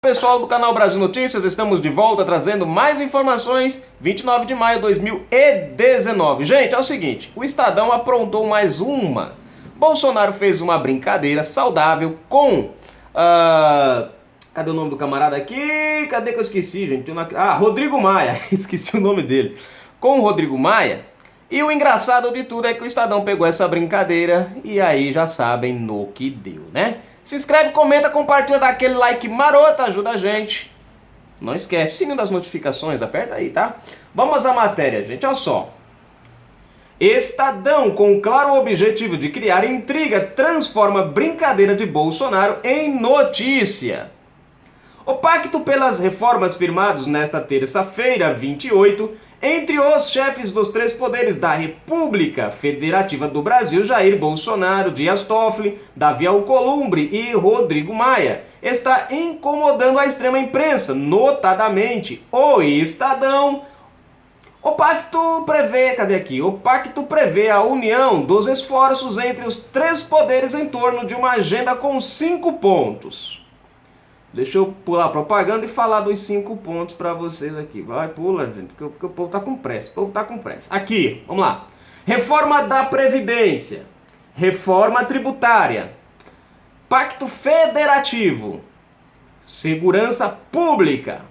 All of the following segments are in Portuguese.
Pessoal do canal Brasil Notícias, estamos de volta trazendo mais informações, 29 de maio de 2019. Gente, é o seguinte, o Estadão aprontou mais uma. Bolsonaro fez uma brincadeira saudável com... cadê o nome do camarada aqui? Cadê que eu esqueci, gente? Rodrigo Maia, esqueci o nome dele. Com o Rodrigo Maia. E o engraçado de tudo é que o Estadão pegou essa brincadeira e aí já sabem no que deu, né? Se inscreve, comenta, compartilha, dá aquele like maroto, ajuda a gente. Não esquece, sininho das notificações, aperta aí, tá? Vamos à matéria, gente, olha só. Estadão, com claro objetivo de criar intriga, transforma brincadeira de Bolsonaro em notícia. O pacto pelas reformas firmados nesta terça-feira, 28, entre os chefes dos três poderes da República Federativa do Brasil, Jair Bolsonaro, Dias Toffoli, Davi Alcolumbre e Rodrigo Maia, está incomodando a extrema imprensa, notadamente o Estadão. O pacto prevê a união dos esforços entre os três poderes em torno de uma agenda com 5 pontos. Deixa eu pular a propaganda e falar dos 5 pontos para vocês aqui. Vai, pula, gente, porque o povo tá com pressa. Aqui, vamos lá. Reforma da Previdência. Reforma tributária. Pacto federativo. Segurança pública.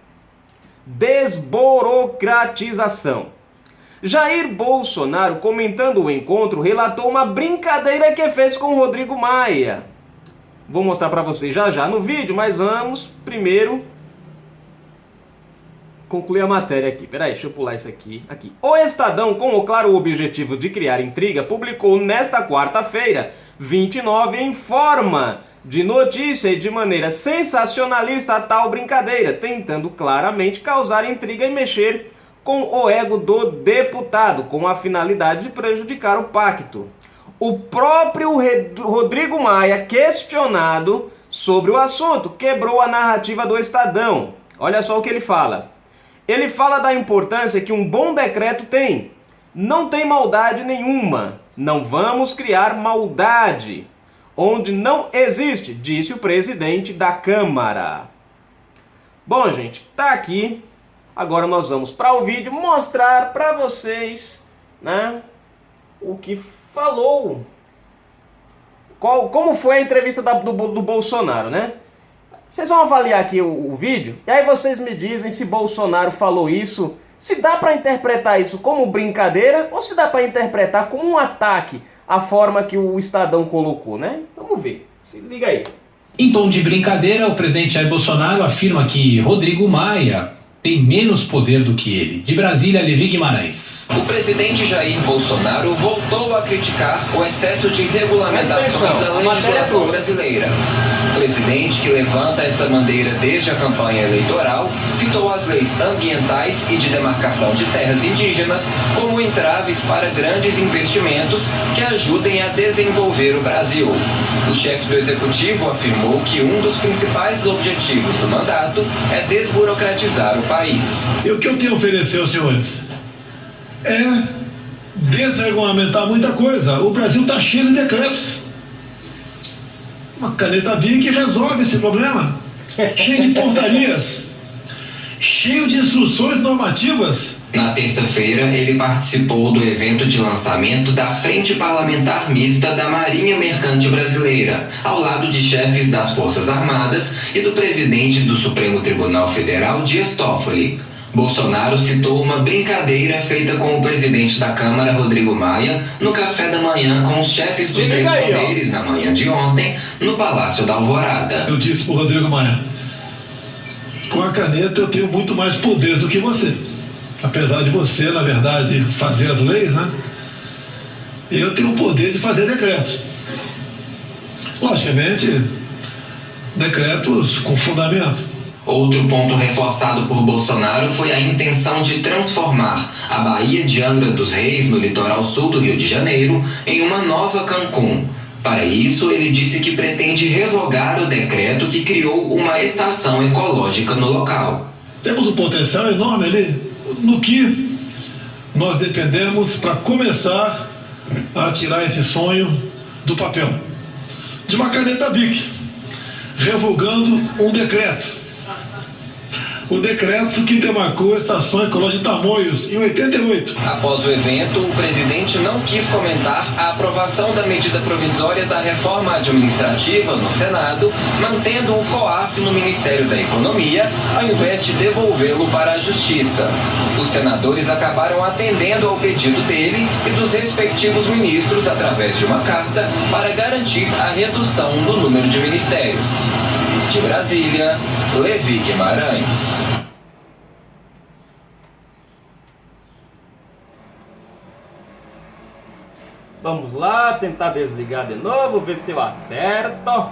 Desburocratização. Jair Bolsonaro, comentando o encontro, relatou uma brincadeira que fez com Rodrigo Maia. Vou mostrar para vocês já no vídeo, mas vamos primeiro concluir a matéria aqui. Peraí, deixa eu pular isso aqui. O Estadão, com o claro objetivo de criar intriga, publicou nesta quarta-feira, 29, em forma de notícia e de maneira sensacionalista a tal brincadeira, tentando claramente causar intriga e mexer com o ego do deputado, com a finalidade de prejudicar o pacto. O próprio Rodrigo Maia, questionado sobre o assunto, quebrou a narrativa do Estadão. Olha só o que ele fala. Ele fala da importância que um bom decreto tem. Não tem maldade nenhuma. Não vamos criar maldade onde não existe, disse o presidente da Câmara. Bom, gente, tá aqui. Agora nós vamos para o vídeo mostrar para vocês, né, o que falou, como foi a entrevista do Bolsonaro, né? Vocês vão avaliar aqui o vídeo, e aí vocês me dizem se Bolsonaro falou isso, se dá para interpretar isso como brincadeira, ou se dá para interpretar como um ataque, a forma que o Estadão colocou, né? Vamos ver, se liga aí. Em tom de brincadeira, o presidente Jair Bolsonaro afirma que Rodrigo Maia tem menos poder do que ele. De Brasília, Levi Guimarães. O presidente Jair Bolsonaro voltou a criticar o excesso de regulamentações da legislação brasileira. O presidente, que levanta essa bandeira desde a campanha eleitoral, citou as leis ambientais e de demarcação de terras indígenas como entraves para grandes investimentos que ajudem a desenvolver o Brasil. O chefe do executivo afirmou que um dos principais objetivos do mandato é desburocratizar o país. E o que eu tenho a oferecer aos senhores é desregulamentar muita coisa. O Brasil está cheio de decretos. Uma caneta BIC resolve esse problema. Cheio de portarias, cheio de instruções normativas. Na terça-feira, ele participou do evento de lançamento da Frente Parlamentar Mista da Marinha Mercante Brasileira, ao lado de chefes das Forças Armadas e do presidente do Supremo Tribunal Federal, Dias Toffoli. Bolsonaro citou uma brincadeira feita com o presidente da Câmara, Rodrigo Maia, no café da manhã com os chefes dos três poderes na manhã de ontem, no Palácio da Alvorada. Eu disse pro Rodrigo Maia, com a caneta eu tenho muito mais poder do que você. Apesar de você, na verdade, fazer as leis, né? Eu tenho o poder de fazer decretos. Logicamente, decretos com fundamento. Outro ponto reforçado por Bolsonaro foi a intenção de transformar a Baía de Angra dos Reis, no litoral sul do Rio de Janeiro, em uma nova Cancún. Para isso, ele disse que pretende revogar o decreto que criou uma estação ecológica no local. Temos um potencial enorme ali, no que nós dependemos para começar a tirar esse sonho do papel. De uma caneta BIC, revogando um decreto o decreto que demarcou a estação ecológica de Tamoios em 88. Após o evento, o presidente não quis comentar a aprovação da medida provisória da reforma administrativa no Senado, mantendo o COAF no Ministério da Economia, ao invés de devolvê-lo para a Justiça. Os senadores acabaram atendendo ao pedido dele e dos respectivos ministros através de uma carta para garantir a redução do número de ministérios. De Brasília, Levi Guimarães. Vamos lá, tentar desligar de novo, ver se eu acerto.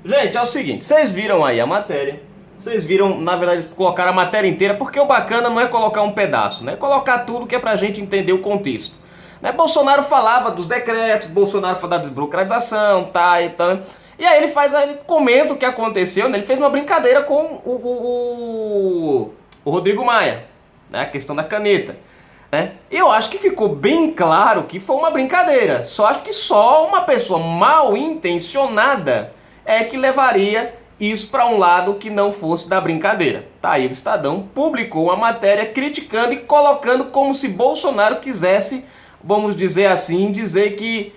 Gente, é o seguinte, vocês viram aí a matéria. Vocês viram, na verdade, colocar a matéria inteira, porque o bacana não é colocar um pedaço, né? Colocar tudo que é pra gente entender o contexto. Né? Bolsonaro falava dos decretos, Bolsonaro falava da desburocratização, tá, e tal. E aí ele comenta o que aconteceu, né? Ele fez uma brincadeira com o Rodrigo Maia, né? A questão da caneta, né? Eu acho que ficou bem claro que foi uma brincadeira. Só acho que só uma pessoa mal intencionada é que levaria isso para um lado que não fosse da brincadeira. Tá aí, o Estadão publicou uma matéria criticando e colocando como se Bolsonaro quisesse, vamos dizer assim, dizer que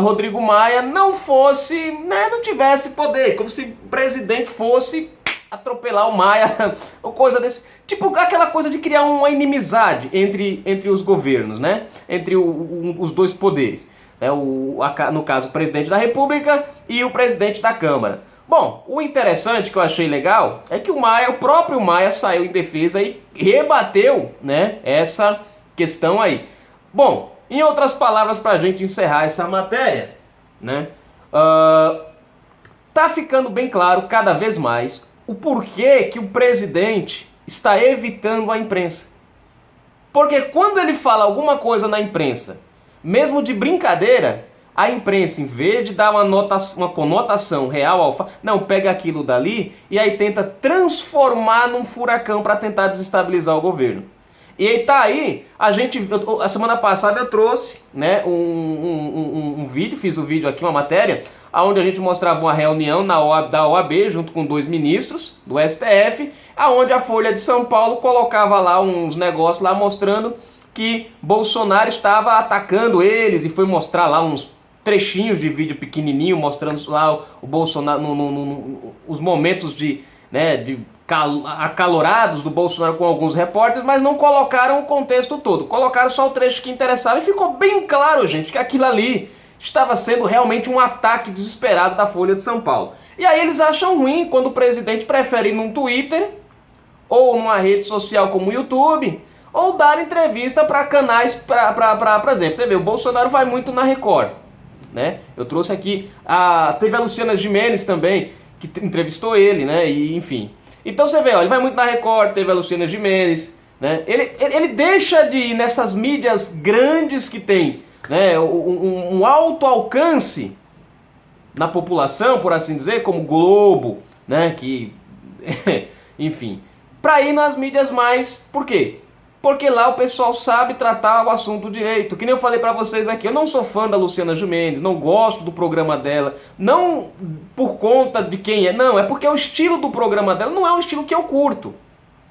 Rodrigo Maia não fosse, né, não tivesse poder, como se o presidente fosse atropelar o Maia, ou coisa desse tipo, aquela coisa de criar uma inimizade entre os governos, né, entre os dois poderes, né, no caso o presidente da República e o presidente da Câmara. Bom, o interessante que eu achei legal é que o próprio Maia saiu em defesa e rebateu, né, essa questão aí. Bom, em outras palavras, para a gente encerrar essa matéria, né, tá ficando bem claro cada vez mais o porquê que o presidente está evitando a imprensa. Porque quando ele fala alguma coisa na imprensa, mesmo de brincadeira, a imprensa, em vez de dar uma conotação real ao fato, não, pega aquilo dali e aí tenta transformar num furacão para tentar desestabilizar o governo. E aí tá aí, a semana passada eu trouxe, né, um vídeo, fiz um vídeo aqui, uma matéria, onde a gente mostrava uma reunião da OAB, junto com 2 ministros do STF, aonde a Folha de São Paulo colocava lá uns negócios lá mostrando que Bolsonaro estava atacando eles, e foi mostrar lá uns trechinhos de vídeo pequenininho, mostrando lá o Bolsonaro, os momentos de acalorados do Bolsonaro com alguns repórteres, mas não colocaram o contexto todo, colocaram só o trecho que interessava, e ficou bem claro, gente, que aquilo ali estava sendo realmente um ataque desesperado da Folha de São Paulo. E aí eles acham ruim quando o presidente prefere ir num Twitter, ou numa rede social como o YouTube, ou dar entrevista para canais, por exemplo, você vê, o Bolsonaro vai muito na Record, né? Eu trouxe aqui, teve a Luciana Gimenez também, que entrevistou ele, né, e enfim. Então você vê, ó, ele vai muito na Record, teve a Luciana Gimenez, né? Ele deixa de ir nessas mídias grandes que tem, né, um alto alcance na população, por assim dizer, como Globo, né, que, enfim, para ir nas mídias mais, por quê? Porque lá o pessoal sabe tratar o assunto direito. Que nem eu falei pra vocês aqui, eu não sou fã da Luciana Gimenez, não gosto do programa dela, não por conta de quem é, não, é porque o estilo do programa dela não é um estilo que eu curto,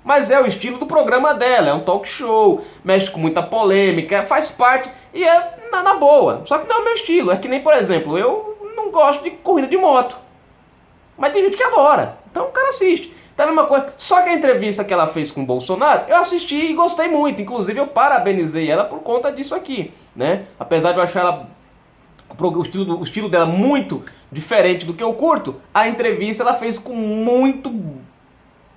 mas é o estilo do programa dela, é um talk show, mexe com muita polêmica, faz parte, e é na boa, só que não é o meu estilo. É que nem, por exemplo, eu não gosto de corrida de moto, mas tem gente que adora, então o cara assiste. Tá a mesma coisa. Só que a entrevista que ela fez com o Bolsonaro, eu assisti e gostei muito. Inclusive eu parabenizei ela por conta disso aqui, né? Apesar de eu achar o estilo dela muito diferente do que eu curto, a entrevista ela fez com muito,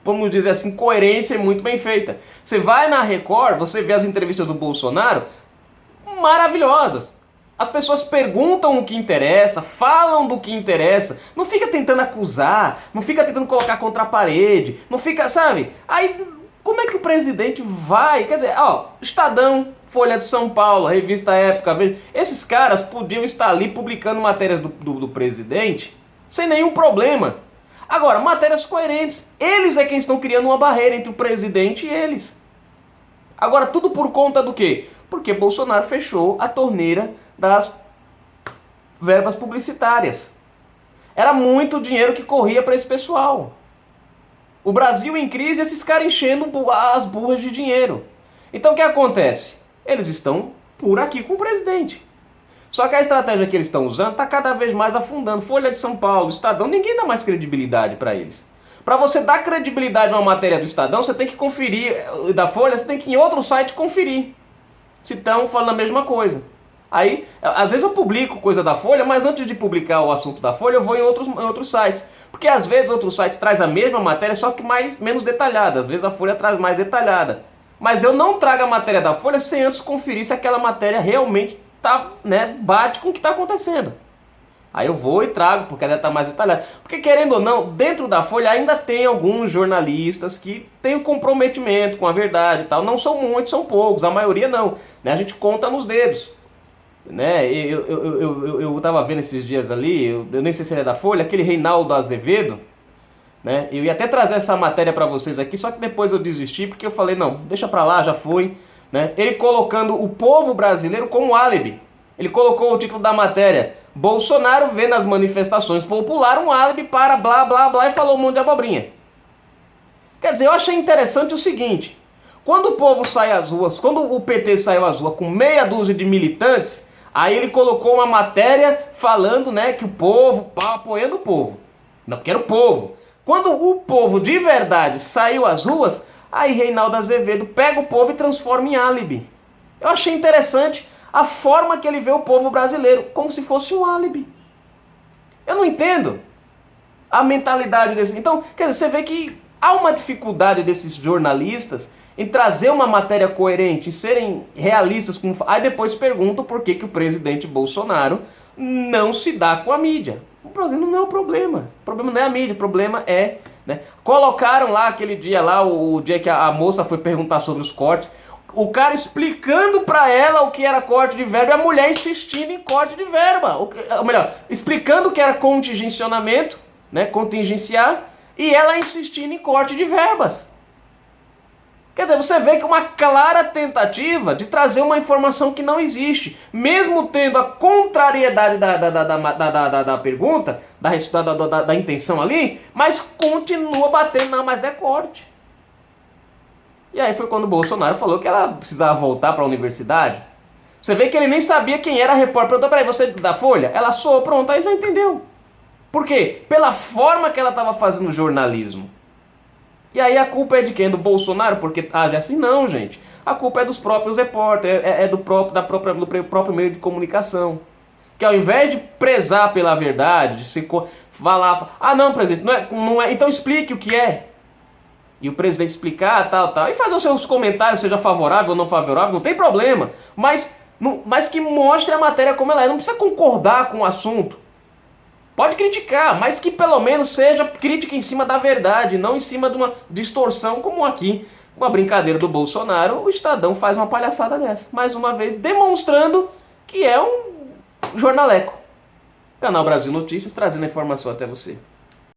vamos dizer assim, coerência e muito bem feita. Você vai na Record, você vê as entrevistas do Bolsonaro, maravilhosas. As pessoas perguntam o que interessa, falam do que interessa, não fica tentando acusar, não fica tentando colocar contra a parede, não fica, sabe? Aí, como é que o presidente vai? Quer dizer, ó, Estadão, Folha de São Paulo, Revista Época, esses caras podiam estar ali publicando matérias do presidente sem nenhum problema. Agora, matérias coerentes, eles é quem estão criando uma barreira entre o presidente e eles. Agora, tudo por conta do quê? Porque Bolsonaro fechou a torneira das verbas publicitárias. Era muito dinheiro que corria para esse pessoal. O Brasil em crise, esses caras enchendo as burras de dinheiro. Então o que acontece? Eles estão por aqui com o presidente. Só que a estratégia que eles estão usando está cada vez mais afundando. Folha de São Paulo, Estadão, ninguém dá mais credibilidade para eles. Para você dar credibilidade a uma matéria do Estadão, você tem que conferir, da Folha, você tem que ir em outro site conferir se estão falando a mesma coisa. Aí, às vezes eu publico coisa da Folha, mas antes de publicar o assunto da Folha, eu vou em outros sites. Porque às vezes outros sites trazem a mesma matéria, só que menos detalhada. Às vezes a Folha traz mais detalhada. Mas eu não trago a matéria da Folha sem antes conferir se aquela matéria realmente bate com o que está acontecendo. Aí eu vou e trago, porque ela está mais detalhada. Porque querendo ou não, dentro da Folha ainda tem alguns jornalistas que têm um comprometimento com a verdade e tal. Não são muitos, são poucos, a maioria não. Né? A gente conta nos dedos. Né? Eu estava vendo esses dias ali, eu nem sei se ele é da Folha, aquele Reinaldo Azevedo. Né? Eu ia até trazer essa matéria para vocês aqui, só que depois eu desisti, porque eu falei, não, deixa para lá, já foi. Né? Ele colocando o povo brasileiro como álibi. Ele colocou o título da matéria: Bolsonaro vê nas manifestações populares um álibi para blá blá blá, e falou um monte de abobrinha. Quer dizer, eu achei interessante o seguinte: quando o povo sai às ruas, quando o PT saiu às ruas com meia dúzia de militantes, aí ele colocou uma matéria falando, né, que o povo, apoiando o povo. Não, porque era o povo. Quando o povo de verdade saiu às ruas, aí Reinaldo Azevedo pega o povo e transforma em álibi. Eu achei interessante a forma que ele vê o povo brasileiro, como se fosse um álibi. Eu não entendo a mentalidade desse. Então, quer dizer, você vê que há uma dificuldade desses jornalistas em trazer uma matéria coerente, em serem realistas. Aí depois perguntam por que o presidente Bolsonaro não se dá com a mídia. O problema não é o problema. O problema não é a mídia, o problema é... Né? Colocaram lá aquele dia lá, o dia que a moça foi perguntar sobre os cortes, o cara explicando pra ela o que era corte de verba e a mulher insistindo em corte de verba. Ou melhor, explicando o que era contingenciamento, né, contingenciar, e ela insistindo em corte de verbas. Quer dizer, você vê que é uma clara tentativa de trazer uma informação que não existe, mesmo tendo a contrariedade da pergunta, da intenção ali, mas continua batendo, não, mas é corte. E aí foi quando o Bolsonaro falou que ela precisava voltar para a universidade. Você vê que ele nem sabia quem era a repórter. Perguntou, peraí, você é da Folha? Ela soou, pronto, aí já entendeu. Por quê? Pela forma que ela estava fazendo jornalismo. E aí a culpa é de quem? Do Bolsonaro? Porque age assim? Não, gente. A culpa é dos próprios repórteres, do próprio meio de comunicação. Que ao invés de prezar pela verdade, de se falar, não, presidente, não é, então explique o que é. E o presidente explicar, tal, e fazer os seus comentários, seja favorável ou não favorável, não tem problema. Mas que mostre a matéria como ela é. Não precisa concordar com o assunto. Pode criticar, mas que pelo menos seja crítica em cima da verdade, não em cima de uma distorção como aqui. Com a brincadeira do Bolsonaro, o Estadão faz uma palhaçada dessa. Mais uma vez, demonstrando que é um jornaleco. Canal Brasil Notícias, trazendo a informação até você.